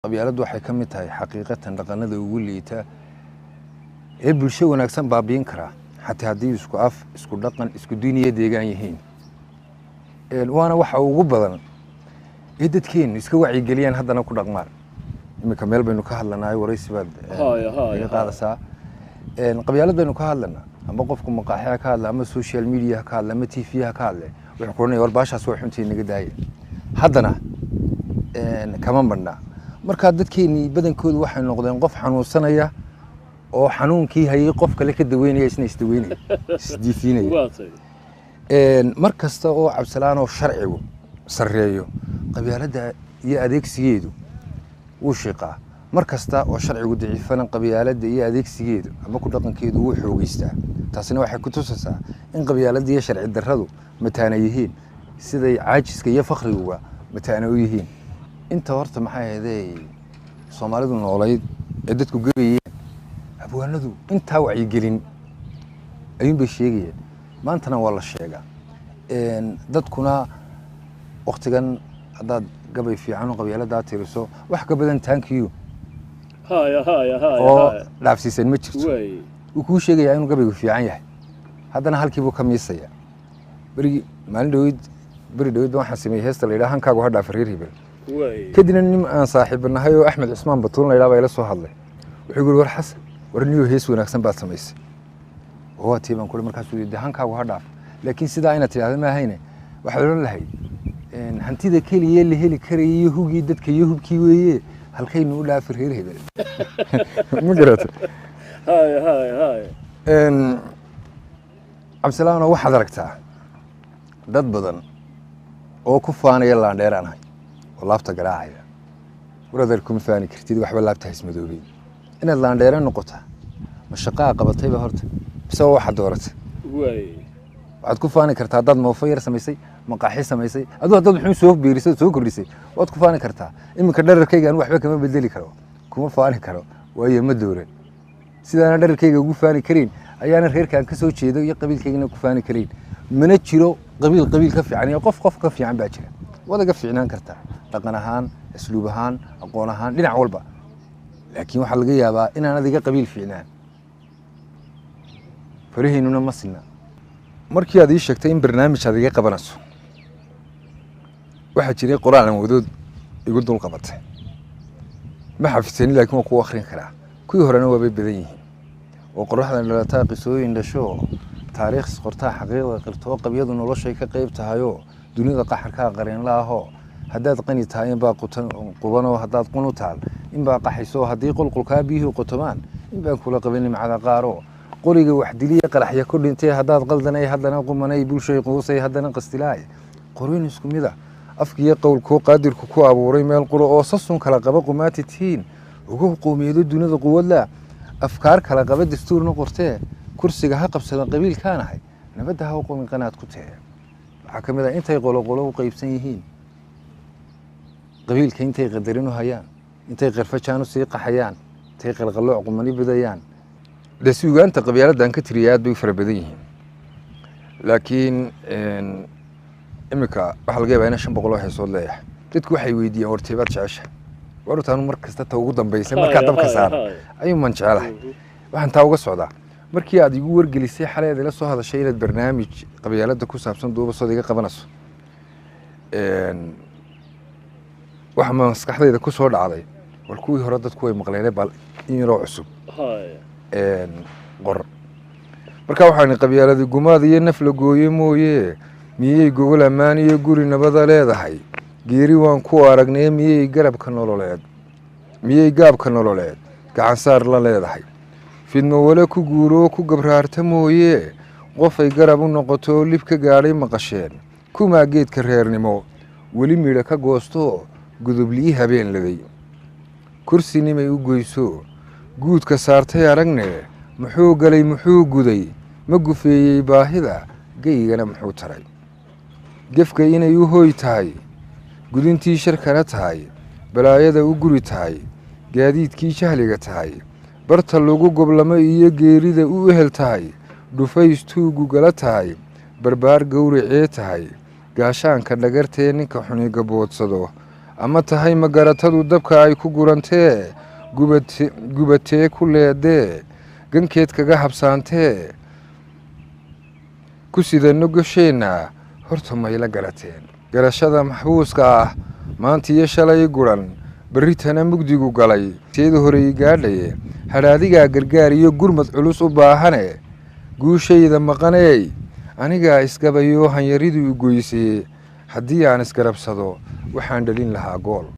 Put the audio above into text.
qabyaaladdu waxay ka mid tahay xaqiiqatan dhaqanada ugu liita ee bulsho wanaagsan baabiin kara xataa haddii isku af isku dhaqan isku diiniya deegaan yihiin waana waxa ugu badan ee dadkeenu iska wacyigeliyaan haddana ku dhaqmaan iminka meel baynu ka hadlanahay waraysi baad iga qaadasaa qabyaaladaynu ka hadlana ama qofku maqaaxiya ka hadla ama social media ka hadla ama tv ka hadle wuxuu ku oranaya war baashaas waa xuntii naga daaya haddana kama badna marka dadkeeni badankoodu waxay noqdeen qof xanuunsanaya oo xanuunkii hayay qof kale ka daweynaya isna isdaweynaya isdiifinaya mar kasta oo cabsalaan oo sharcigu sareeyo qabyaaladda iyo adeegsigeedu wuu shaqaa mar kasta oo sharcigu daciifana qabyaaladda iyo adeegsigeedu ama ku dhaqankeedu wuu xoogeystaa taasina waxay ku tusaysaa in qabyaaladda iyo sharci darradu mataana yihiin siday caajiska iyo fakhriguba mataana u yihiin inta horta maxay ahaydee Soomaalidu noolayd ee dadku gabayeen abwaanadu inta wacyigelin ayuun bay sheegayeen maantana waa la sheegaa dadkuna waqtigan haddaad gabay fiican oo qabyaaladda tiriso wax ka badan taankiyo oo dhaafsiisan ma jirto uu kuu sheegayaa inuu gabaygu fiican yahay haddana halkiibuu ka miisaya maalin dhaweyd waxaan sameeyey heesta la yidhaha hankaagu ha dhaaf reer hebel kadibna nin aan saaxiibanahay oo Axmed Cusmaan Batuul la yiraahdo ila soo hadlay wuxuu yiri war xasan war niyo hees wanaagsan baad samaysay oo tiiban kule markaas uu yidhi hankaagu ha dhaaf laakiin sidaa ina tiraahdo ma ahayne waxa la lahay hantida kaliya la heli karay hugii dadka hubkii weeye halkaynu u dhaaf reer hebel ma garato Absalaan waxaad aragtaa dad badan oo ku faanaya laandheeranahay oo laabta garaacaya waraadar kuma faani kartid waxba laabta ismadoobay inaad laandheeran noqoto ma shaqaa qabatayba horta bise waxa dooratay waxaad ku faani kartaa dad moofo yar samaysay maqaaxi samaysay adoo dad wuxuu soo beerisay soo kordhisay waad ku faani kartaa iminka dhararkayga waxba kama bedeli karo kuma faani karo waayo ma dooran sidaana dhararkayga ugu faani karin ayaana reerkan ka soo jeedo iyo qabiilkaygana ku faani karin mana jiro qabiil ka fiican iyo qof ka fiican baa jira wadaga fiicnaan kartaa dhaqan ahaan asluub ahaan aqoon ahaan dhinac walba laakiin waxa laga yaabaa inaan adiga qabiil fiicnaan farihiinuna ma sinna markii aad ii sheegtay in barnaamij aad iga qabanayso waxa jiray qoraan wadood igu dul qabatay ma xafisani laakiin waa ku akhrin karaa kuwii horena waa bay badan yihiin oo qorraxdan dhalataa qisooyin dhasho taariikh qortaa xaqiiqda qirtoo qabyadu noloshay ka qayb tahayo dunida qaxarka qareen laaho haddaad qani tahay in baa qubano haddaad qunu taal in baa qaxayso haddii qulqulka biyuhu qotomaan in baa kula qaban nimcada qaaro qoriga wax diliya qaraxya ku dhintay haddaad qaldanay haddana qumanay bulshay qoosay haddana qastilaay qorin isku mid ah afkiya qowlku qaadirku ku abuuray meel quro oo sasun kala qaba qumaatitiin ugu qoomiyeedo dunida quwadla afkaar kala qaba dastuurna qortee kursiga ha qabsada qabiilkaanahay nabadda ha u qomin qanaad ku tee waxa kamid ah intay qolo u qaybsan yihiin qabiilka intay qadarin u hayaan intay qarfajaan u sii qaxayaan intay qalqalooc qumani badayaan dasuugaanta qabyaaladdan ka tiriyaad bay fara badan yihiin laakiin imika waxa laga yaabaa in 500 oo heesood leeyahay dadku waxay weydiiyaan warteebaad jecesha wartaan mar kasta ta ugu dambaysa marka dabka saar ayuu man jecelahay waxaan taa uga socdaa markii aad igu wargelisay xaleed ila soo hadashay inaad barnaamij qabyaaladda ku saabsan duuba soo iga qabanayso waxa maskaxdayda ku soo dhacday war kuwii hore dadku way maqleeyeen bal in yaroo cusub qor marka waxaan qabyaaladii gumaad iyo naf la gooyay mooyee miyay gogol amaan iyo guri nabada leedahay geeri waan ku aragnay miyay gaabka nololeed gacan saar la leedahay fidmo wala ku guuro ku gabraarta mooyee qof ay garab u noqoto lib ka gaadhay maqasheen kuma geedka reernimo weli midho ka goosto gudublii habeen laday kursi nimay u goyso guudka saartay aragne muxuu galay muxuu guday ma gufeeyay baahida geygana muxuu taray gefka inay u hooy tahay gudintii sharkana tahay balaayada u guri tahay gaadiidkii jahliga tahay barta lagu goblamo iyo geerida u ehel tahay dhufays tuugu gala tahay barbaar gowracee tahay gaashaanka dhagartee ninka xuni gaboodsado ama tahay magaratadu dabka ay ku gurantee gubatee ku leedee gankeed kaga habsaantee ku sidano gasheenna horta mayla garateen garashada maxbuuska ah maanta iyo shalay guran berritana mugdigu galay teeda horey gaadhaye hadhaadigaa gargaar iyo gurmad culus u baahane guushayda maqaneey anigaa isgabayoo hanyaridu u goysee haddii aan isgarabsado waxaan dhalin lahaa gool